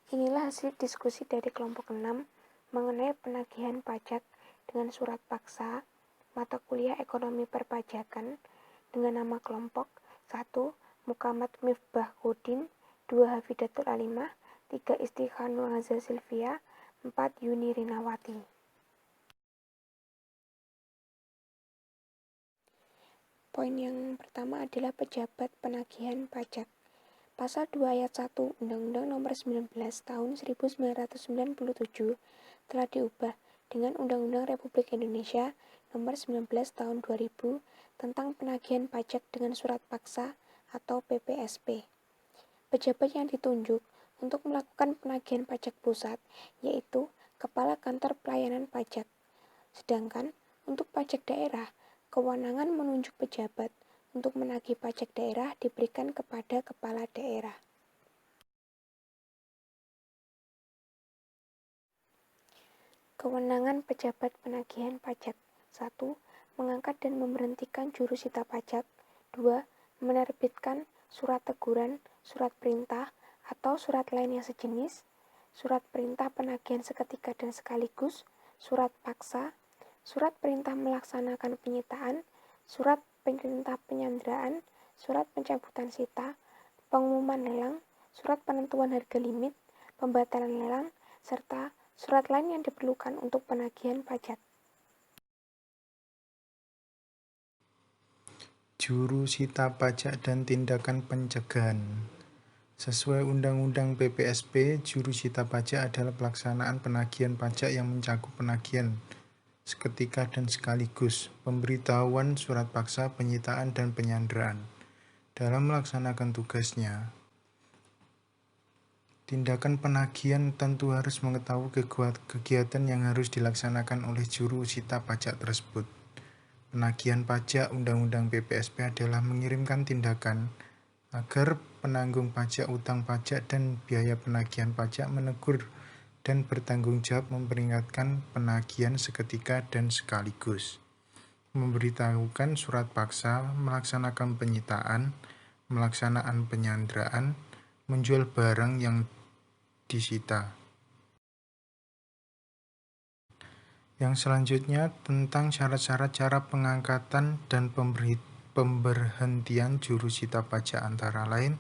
Inilah hasil diskusi dari kelompok 6 mengenai penagihan pajak dengan surat paksa mata kuliah ekonomi perpajakan dengan nama kelompok 1. Muhammad Mifbahuddin, 2. Hafidatul Alimah, 3. Istighanul Haza Silvia, 4. Yuni Rinawati. Poin yang pertama adalah pejabat penagihan pajak. Pasal 2 ayat 1 Undang-Undang Nomor 19 Tahun 1997 telah diubah dengan Undang-Undang Republik Indonesia Nomor 19 Tahun 2000 tentang penagihan pajak dengan surat paksa atau PPSP. Pejabat yang ditunjuk untuk melakukan penagihan pajak pusat yaitu Kepala Kantor Pelayanan Pajak. Sedangkan untuk pajak daerah, kewenangan menunjuk pejabat untuk menagih pajak daerah diberikan kepada kepala daerah. Kewenangan pejabat penagihan pajak. 1. Mengangkat dan memberhentikan jurusita pajak. 2. Menerbitkan surat teguran, surat perintah, atau surat lain yang sejenis, surat perintah penagihan seketika dan sekaligus, surat paksa, surat perintah melaksanakan penyitaan, surat perintah penyanderaan, surat pencabutan sita, pengumuman lelang, surat penentuan harga limit, pembatalan lelang, serta surat lain yang diperlukan untuk penagihan pajak. Jurusita pajak dan tindakan pencegahan. Sesuai Undang-Undang PPSP, jurusita pajak adalah pelaksanaan penagihan pajak yang mencakup penagihan seketika dan sekaligus, pemberitahuan, surat paksa, penyitaan, dan penyanderaan. Dalam melaksanakan tugasnya, tindakan penagihan tentu harus mengetahui kegiatan yang harus dilaksanakan oleh jurusita pajak tersebut. Penagihan pajak Undang-Undang PPSP adalah mengirimkan tindakan agar penanggung pajak utang pajak dan biaya penagihan pajak menegur dan bertanggung jawab memperingatkan penagihan seketika dan sekaligus, memberitahukan surat paksa, melaksanakan penyitaan, melaksanakan penyanderaan, menjual barang yang disita. Yang selanjutnya tentang syarat-syarat cara pengangkatan dan pemberhentian jurusita pajak antara lain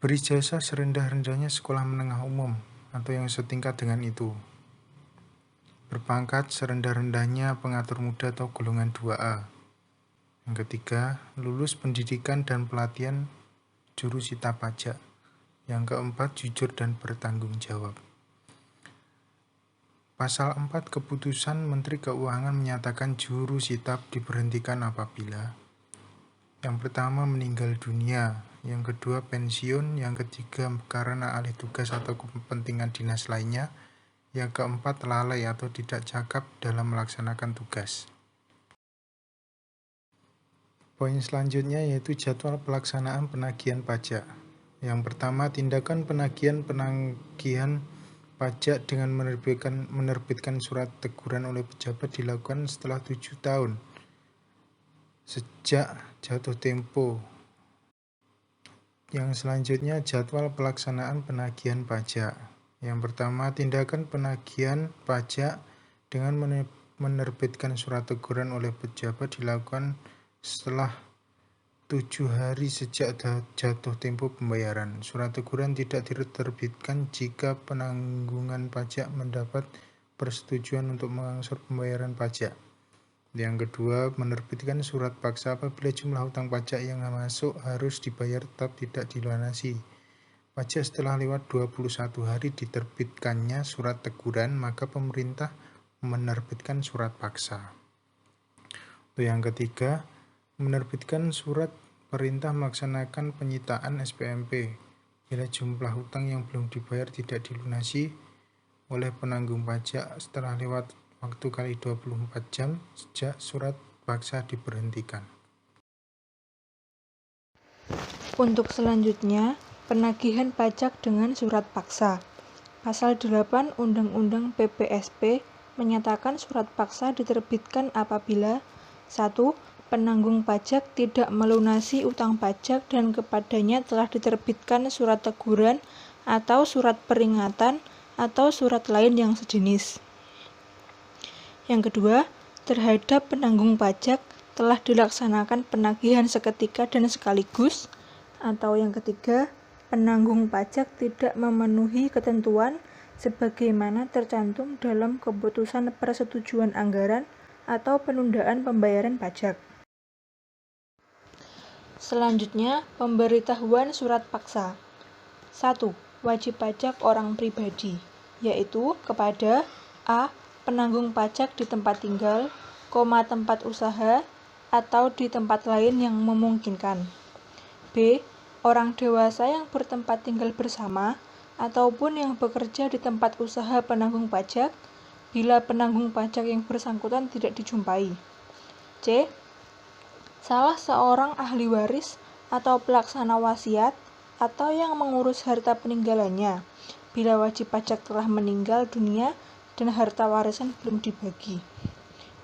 berijazah serendah-rendahnya sekolah menengah umum atau yang setingkat dengan itu, berpangkat serendah-rendahnya pengatur muda atau golongan 2A. Yang ketiga, lulus pendidikan dan pelatihan jurusita pajak. Yang keempat, jujur dan bertanggung jawab. Pasal 4 Keputusan Menteri Keuangan menyatakan jurusita diberhentikan apabila yang pertama meninggal dunia, yang kedua pensiun, yang ketiga karena alih tugas atau kepentingan dinas lainnya, yang keempat lalai atau tidak cakap dalam melaksanakan tugas. Poin selanjutnya yaitu jadwal pelaksanaan penagihan pajak. Yang pertama, tindakan penagihan pajak dengan menerbitkan surat teguran oleh pejabat dilakukan setelah 7 tahun sejak jatuh tempo. Yang selanjutnya jadwal pelaksanaan penagihan pajak. Yang pertama, tindakan penagihan pajak dengan menerbitkan surat teguran oleh pejabat dilakukan setelah 7 hari sejak jatuh tempo pembayaran. Surat teguran tidak diterbitkan jika penanggungan pajak mendapat persetujuan untuk mengangsur pembayaran pajak. Yang kedua, menerbitkan surat paksa apabila jumlah hutang pajak yang masuk harus dibayar tetap tidak dilunasi pajak setelah lewat 21 hari diterbitkannya surat teguran, maka pemerintah menerbitkan surat paksa. Yang ketiga, menerbitkan surat perintah melaksanakan penyitaan SPMP bila jumlah hutang yang belum dibayar tidak dilunasi oleh penanggung pajak setelah lewat waktu kali 24 jam sejak surat paksa diberhentikan. Untuk selanjutnya, penagihan pajak dengan surat paksa. Pasal 8 Undang-Undang PPSP menyatakan surat paksa diterbitkan apabila 1. Penanggung pajak tidak melunasi utang pajak dan kepadanya telah diterbitkan surat teguran atau surat peringatan atau surat lain yang sejenis. Yang kedua, terhadap penanggung pajak telah dilaksanakan penagihan seketika dan sekaligus, atau yang ketiga, penanggung pajak tidak memenuhi ketentuan sebagaimana tercantum dalam keputusan persetujuan anggaran atau penundaan pembayaran pajak. Selanjutnya, pemberitahuan surat paksa. 1. Wajib pajak orang pribadi, yaitu kepada A. Penanggung pajak di tempat tinggal, tempat usaha, atau di tempat lain yang memungkinkan. B. Orang dewasa yang bertempat tinggal bersama, ataupun yang bekerja di tempat usaha penanggung pajak, bila penanggung pajak yang bersangkutan tidak dijumpai. C. Salah seorang ahli waris atau pelaksana wasiat, atau yang mengurus harta peninggalannya, bila wajib pajak telah meninggal dunia dan harta warisan belum dibagi.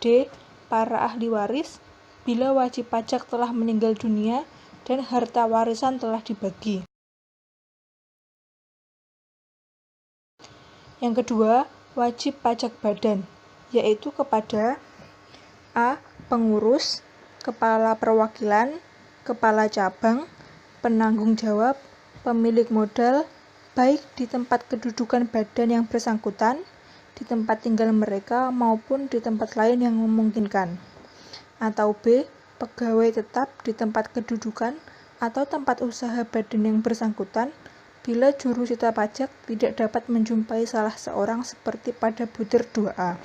D. Para ahli waris, bila wajib pajak telah meninggal dunia dan harta warisan telah dibagi. Yang kedua, wajib pajak badan, yaitu kepada A. Pengurus, kepala perwakilan, kepala cabang, penanggung jawab, pemilik modal, baik di tempat kedudukan badan yang bersangkutan, di tempat tinggal mereka maupun di tempat lain yang memungkinkan. Atau B. Pegawai tetap di tempat kedudukan atau tempat usaha badan yang bersangkutan bila jurusita pajak tidak dapat menjumpai salah seorang seperti pada butir 2A.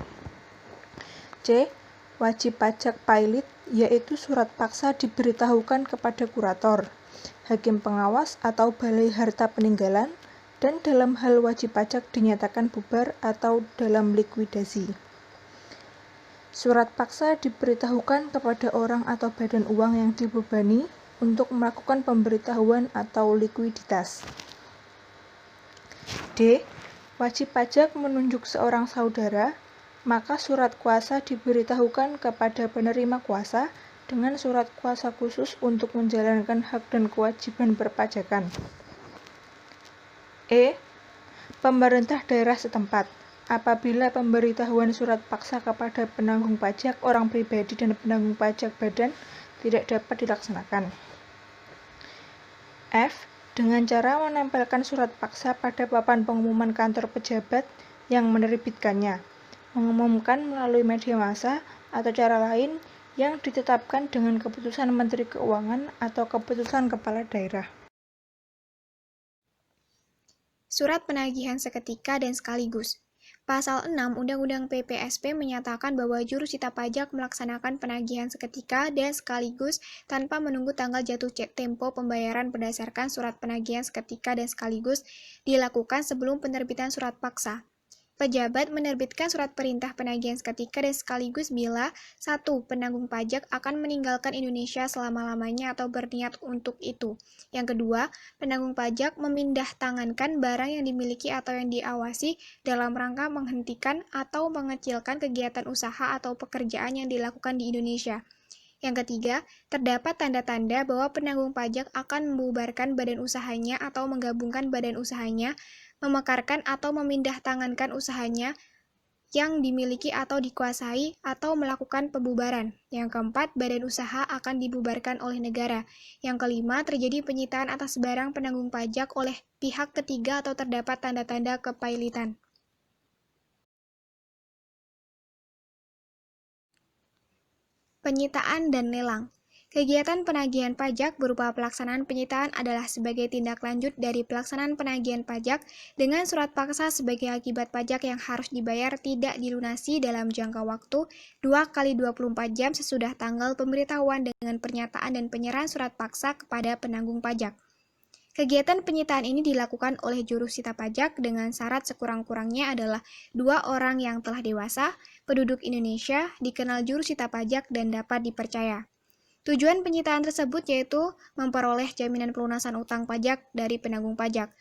C. Wajib pajak pilot, yaitu surat paksa diberitahukan kepada kurator, hakim pengawas atau balai harta peninggalan, dan dalam hal wajib pajak dinyatakan bubar atau dalam likuidasi. Surat paksa diberitahukan kepada orang atau badan uang yang dibebani untuk melakukan pemberitahuan atau likuiditas. D. Wajib pajak menunjuk seorang saudara, maka surat kuasa diberitahukan kepada penerima kuasa dengan surat kuasa khusus untuk menjalankan hak dan kewajiban perpajakan. E. Pemerintah daerah setempat, apabila pemberitahuan surat paksa kepada penanggung pajak orang pribadi dan penanggung pajak badan tidak dapat dilaksanakan. F. Dengan cara menempelkan surat paksa pada papan pengumuman kantor pejabat yang menerbitkannya, mengumumkan melalui media massa atau cara lain yang ditetapkan dengan keputusan Menteri Keuangan atau keputusan Kepala Daerah. Surat penagihan seketika dan sekaligus. Pasal 6 Undang-Undang PPSP menyatakan bahwa jurusita pajak melaksanakan penagihan seketika dan sekaligus tanpa menunggu tanggal jatuh tempo pembayaran berdasarkan surat penagihan seketika dan sekaligus dilakukan sebelum penerbitan surat paksa. Pejabat menerbitkan surat perintah penagihan seketika dan sekaligus bila 1. Penanggung pajak akan meninggalkan Indonesia selama-lamanya atau berniat untuk itu. Yang kedua, penanggung pajak memindahtangankan barang yang dimiliki atau yang diawasi dalam rangka menghentikan atau mengecilkan kegiatan usaha atau pekerjaan yang dilakukan di Indonesia. Yang ketiga, terdapat tanda-tanda bahwa penanggung pajak akan membubarkan badan usahanya atau menggabungkan badan usahanya, memekarkan atau memindahtangankan usahanya yang dimiliki atau dikuasai atau melakukan pembubaran. Yang keempat, badan usaha akan dibubarkan oleh negara. Yang kelima, terjadi penyitaan atas barang penanggung pajak oleh pihak ketiga atau terdapat tanda-tanda kepailitan. Penyitaan dan lelang. Kegiatan penagihan pajak berupa pelaksanaan penyitaan adalah sebagai tindak lanjut dari pelaksanaan penagihan pajak dengan surat paksa sebagai akibat pajak yang harus dibayar tidak dilunasi dalam jangka waktu 2x24 jam sesudah tanggal pemberitahuan dengan pernyataan dan penyerahan surat paksa kepada penanggung pajak. Kegiatan penyitaan ini dilakukan oleh jurusita pajak dengan syarat sekurang-kurangnya adalah 2 orang yang telah dewasa, penduduk Indonesia, dikenal jurusita pajak dan dapat dipercaya. Tujuan penyitaan tersebut yaitu memperoleh jaminan pelunasan utang pajak dari penanggung pajak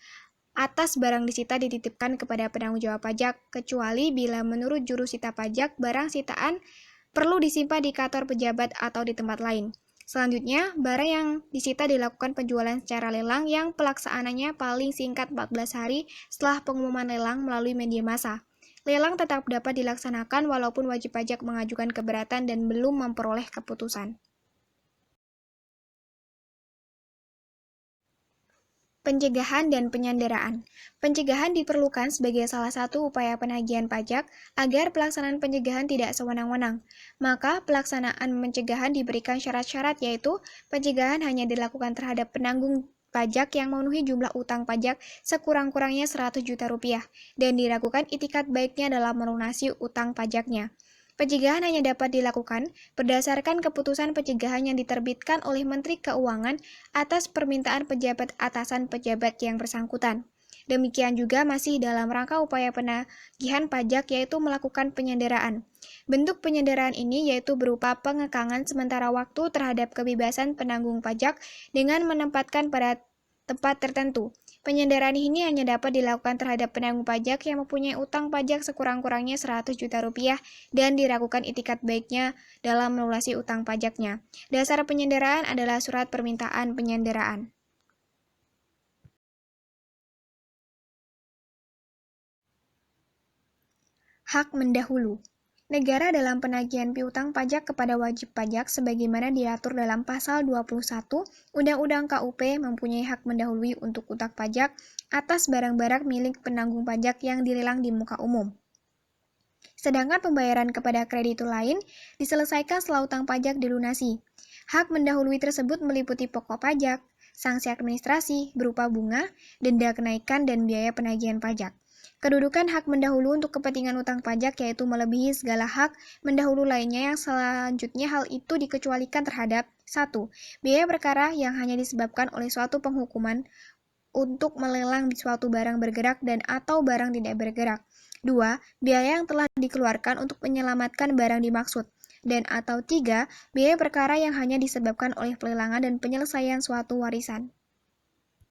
atas barang disita dititipkan kepada penanggung jawab pajak, kecuali bila menurut jurusita pajak barang sitaan perlu disimpan di kantor pejabat atau di tempat lain. Selanjutnya, barang yang disita dilakukan penjualan secara lelang yang pelaksanaannya paling singkat 14 hari setelah pengumuman lelang melalui media massa. Lelang tetap dapat dilaksanakan walaupun wajib pajak mengajukan keberatan dan belum memperoleh keputusan. Pencegahan dan penyanderaan. Pencegahan diperlukan sebagai salah satu upaya penagihan pajak agar pelaksanaan pencegahan tidak sewenang-wenang. Maka, pelaksanaan pencegahan diberikan syarat-syarat yaitu pencegahan hanya dilakukan terhadap penanggung pajak yang memenuhi jumlah utang pajak sekurang-kurangnya 100 juta rupiah dan diragukan itikat baiknya dalam melunasi utang pajaknya. Pencegahan hanya dapat dilakukan berdasarkan keputusan pencegahan yang diterbitkan oleh Menteri Keuangan atas permintaan pejabat atasan pejabat yang bersangkutan. Demikian juga masih dalam rangka upaya penagihan pajak yaitu melakukan penyanderaan. Bentuk penyanderaan ini yaitu berupa pengekangan sementara waktu terhadap kebebasan penanggung pajak dengan menempatkan pada tempat tertentu. Penyanderaan ini hanya dapat dilakukan terhadap penanggung pajak yang mempunyai utang pajak sekurang-kurangnya 100 juta rupiah dan diragukan itikat baiknya dalam melunasi utang pajaknya. Dasar penyanderaan adalah surat permintaan penyanderaan. Hak mendahulu. Negara dalam penagihan piutang pajak kepada wajib pajak sebagaimana diatur dalam pasal 21 Undang-Undang KUP mempunyai hak mendahului untuk utang pajak atas barang-barang milik penanggung pajak yang dilelang di muka umum. Sedangkan pembayaran kepada kreditur lain diselesaikan setelah utang pajak dilunasi. Hak mendahului tersebut meliputi pokok pajak, sanksi administrasi berupa bunga, denda kenaikan, dan biaya penagihan pajak. Kedudukan hak mendahulu untuk kepentingan utang pajak yaitu melebihi segala hak mendahulu lainnya yang selanjutnya hal itu dikecualikan terhadap 1. Biaya perkara yang hanya disebabkan oleh suatu penghukuman untuk melelang suatu barang bergerak dan atau barang tidak bergerak. 2. Biaya yang telah dikeluarkan untuk menyelamatkan barang dimaksud. Dan atau 3. Biaya perkara yang hanya disebabkan oleh pelelangan dan penyelesaian suatu warisan.